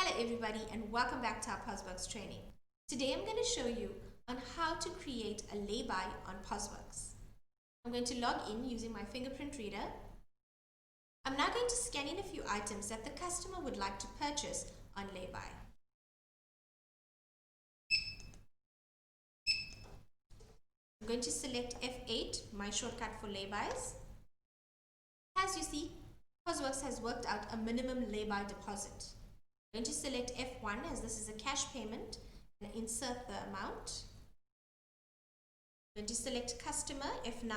Hello everybody and welcome back to our Posworx training. Today I'm going to show you on how to create a lay-by on Posworx. I'm going to log in using my fingerprint reader. I'm now going to scan in a few items that the customer would like to purchase on lay-by. I'm going to select F8, my shortcut for lay-bys. As you see, Posworx has worked out a minimum lay-by deposit. I'm going to select F1 as this is a cash payment and insert the amount. I'm going to select customer F9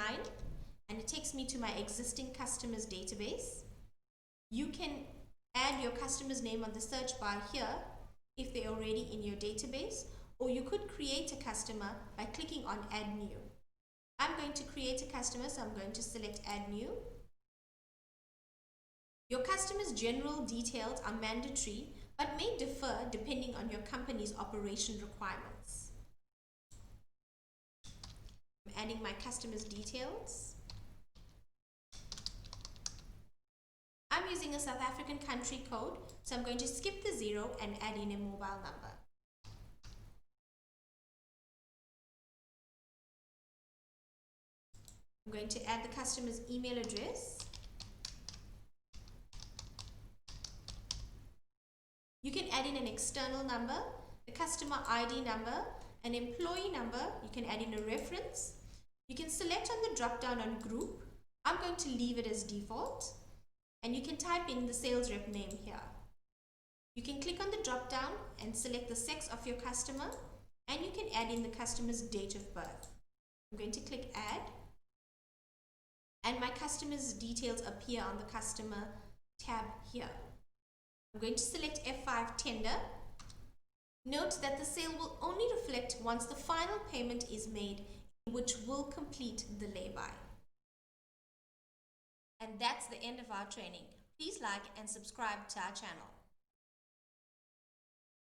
and it takes me to my existing customers database. You can add your customer's name on the search bar here if they're already in your database, or you could create a customer by clicking on add new. I'm going to create a customer, so I'm going to select add new. Your customer's general details are mandatory but may differ depending on your company's operation requirements. I'm adding my customer's details. I'm using a South African country code, so I'm going to skip the 0 and add in a mobile number. I'm going to add the customer's email address. You can add in an external number, the customer ID number, an employee number. You can add in a reference. You can select on the drop down on group. I'm going to leave it as default. And you can type in the sales rep name here. You can click on the drop down and select the sex of your customer. And you can add in the customer's date of birth. I'm going to click add. And my customer's details appear on the customer tab here. I'm going to select F5 tender. Note that the sale will only reflect once the final payment is made, which will complete the lay-by. And that's the end of our training. Please like and subscribe to our channel.